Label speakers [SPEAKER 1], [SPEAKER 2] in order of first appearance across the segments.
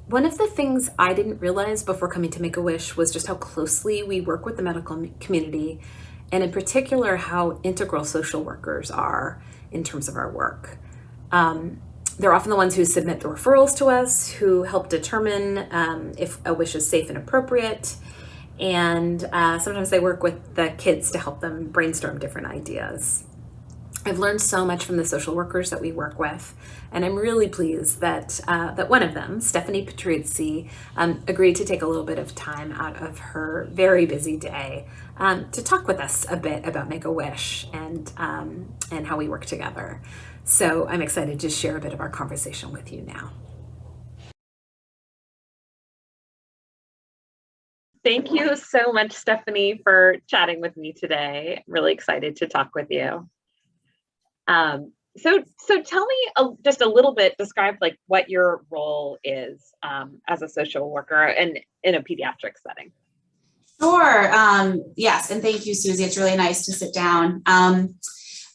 [SPEAKER 1] One of the things I didn't realize before coming to Make-A-Wish was just how closely we work with the medical community, and in particular, how integral social workers are in terms of our work. They're often the ones who submit the referrals to us, who help determine if a wish is safe and appropriate, and sometimes they work with the kids to help them brainstorm different ideas. I've learned so much from the social workers that we work with, and I'm really pleased that that one of them, Stephanie Petruzzi, agreed to take a little bit of time out of her very busy day to talk with us a bit about Make-A-Wish and how we work together. So I'm excited to share a bit of our conversation with you now.
[SPEAKER 2] Thank you so much, Stephanie, for chatting with me today. I'm really excited to talk with you. So tell me just a little bit, describe like what your role is as a social worker and in a pediatric setting.
[SPEAKER 3] Sure. Yes, and thank you, Susie. It's really nice to sit down.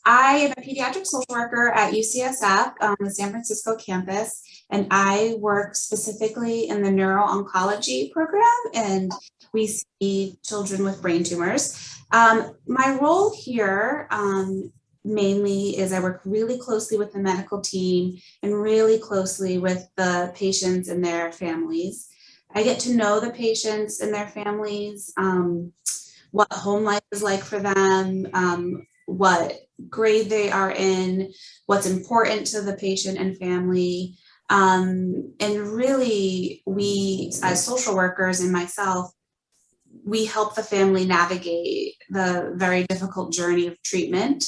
[SPEAKER 3] I am a pediatric social worker at UCSF on the San Francisco campus, and I work specifically in the Neuro-Oncology Program, and we see children with brain tumors. My role here mainly is I work really closely with the medical team and really closely with the patients and their families. I get to know the patients and their families, what home life is like for them, what grade they are in, what's important to the patient and family. And really, we as social workers and myself, we help the family navigate the very difficult journey of treatment.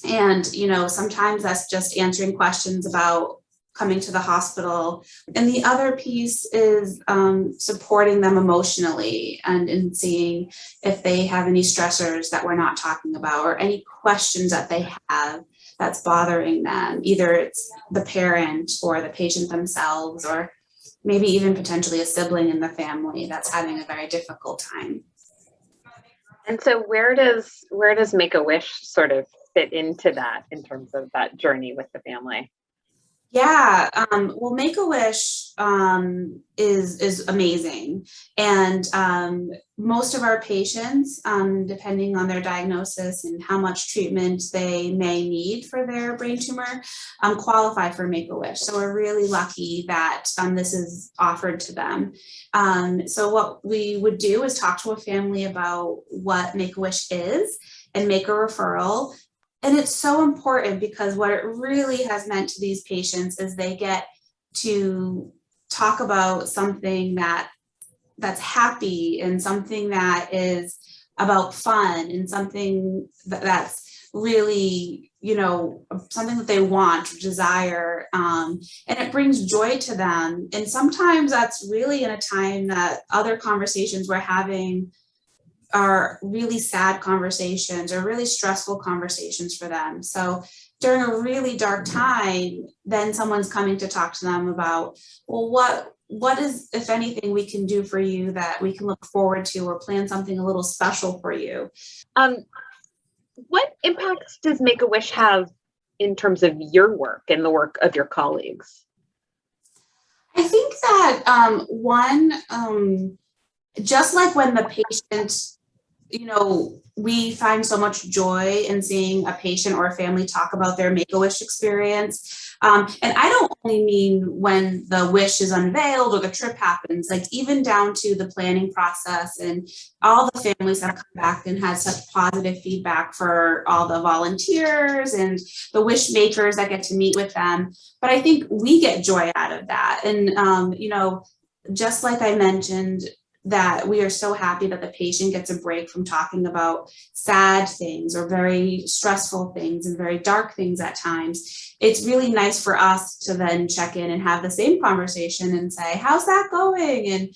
[SPEAKER 3] And, sometimes that's just answering questions about coming to the hospital. And the other piece is supporting them emotionally and seeing if they have any stressors that we're not talking about or any questions that they have that's bothering them. Either it's the parent or the patient themselves, or maybe even potentially a sibling in the family that's having a very difficult time.
[SPEAKER 2] And so where does Make-A-Wish sort of fit into that in terms of that journey with the family?
[SPEAKER 3] Yeah, well, Make-A-Wish is amazing, and most of our patients, depending on their diagnosis and how much treatment they may need for their brain tumor, qualify for Make-A-Wish. So we're really lucky that this is offered to them. So what we would do is talk to a family about what Make-A-Wish is and make a referral. And it's so important because what it really has meant to these patients is they get to talk about something that's happy and something that is about fun and something that's really, something that they want or desire. And it brings joy to them. And sometimes that's really in a time that other conversations we're having are really sad conversations or really stressful conversations for them. So during a really dark time, then someone's coming to talk to them about, well, what is, if anything, we can do for you that we can look forward to or plan something a little special for you.
[SPEAKER 2] What impact does Make-A-Wish have in terms of your work and the work of your colleagues?
[SPEAKER 3] I think that just like when the patient, we find so much joy in seeing a patient or a family talk about their Make-A-Wish experience. And I don't only mean when the wish is unveiled or the trip happens, like even down to the planning process, and all the families have come back and had such positive feedback for all the volunteers and the wish makers that get to meet with them. But I think we get joy out of that. And, just like I mentioned, that we are so happy that the patient gets a break from talking about sad things or very stressful things and very dark things at times. It's really nice for us to then check in and have the same conversation and say, how's that going? And,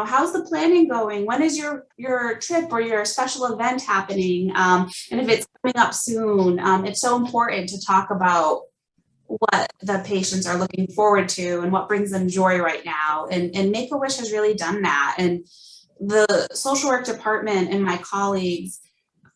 [SPEAKER 3] how's the planning going? When is your trip or your special event happening? And if it's coming up soon, it's so important to talk about what the patients are looking forward to and what brings them joy right now. And Make-A-Wish has really done that. And the social work department and my colleagues,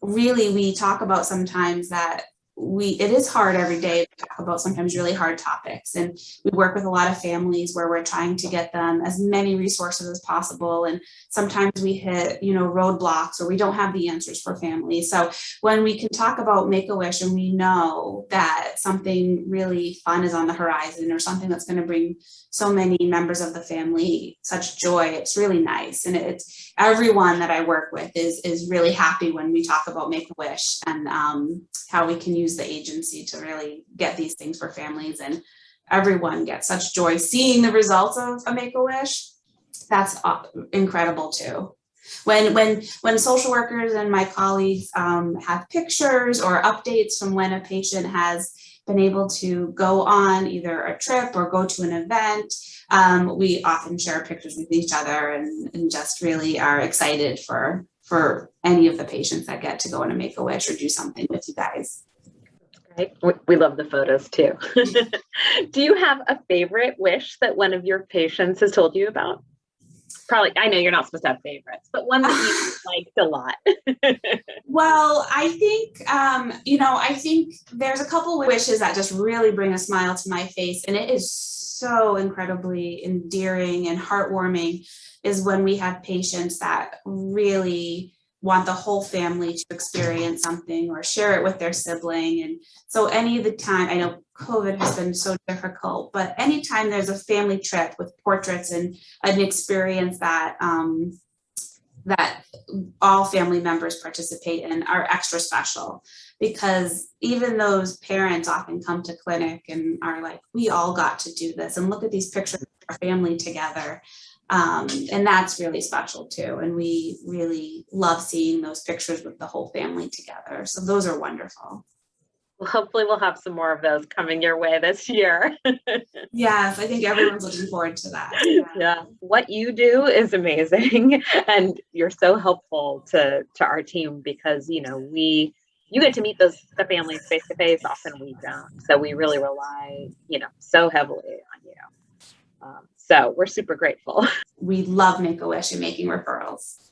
[SPEAKER 3] really, we talk about sometimes that it is hard every day to talk about sometimes really hard topics. And we work with a lot of families where we're trying to get them as many resources as possible. And sometimes we hit, roadblocks, or we don't have the answers for families. So when we can talk about Make-A-Wish and we know that something really fun is on the horizon, or something that's going to bring so many members of the family such joy, it's really nice. And it's everyone that I work with is really happy when we talk about Make-A-Wish and how we can use the agency to really get these things for families. And everyone gets such joy seeing the results of a Make-A-Wish. That's incredible too. When social workers and my colleagues have pictures or updates from when a patient has been able to go on either a trip or go to an event, we often share pictures with each other and just really are excited for any of the patients that get to go on a Make-A-Wish or do something with you guys.
[SPEAKER 2] Right. We love the photos too. Do you have a favorite wish that one of your patients has told you about? Probably, I know you're not supposed to have favorites, but one that you liked a lot.
[SPEAKER 3] Well, I think, I think there's a couple wishes that just really bring a smile to my face, and it is so incredibly endearing and heartwarming, is when we have patients that really want the whole family to experience something or share it with their sibling. And so any of the time, I know COVID has been so difficult, but anytime there's a family trip with portraits and an experience that that all family members participate in are extra special, because even those parents often come to clinic and are like, we all got to do this, and look at these pictures of our family together. And that's really special too. And we really love seeing those pictures with the whole family together. So those are wonderful.
[SPEAKER 2] Well, hopefully we'll have some more of those coming your way this year.
[SPEAKER 3] Yes, I think everyone's looking forward to that.
[SPEAKER 2] Yeah. What you do is amazing. And you're so helpful to our team, because, you get to meet the families face to face. Often we don't. So we really rely, so heavily on you. So we're super grateful.
[SPEAKER 3] We love Make-A-Wish and making referrals.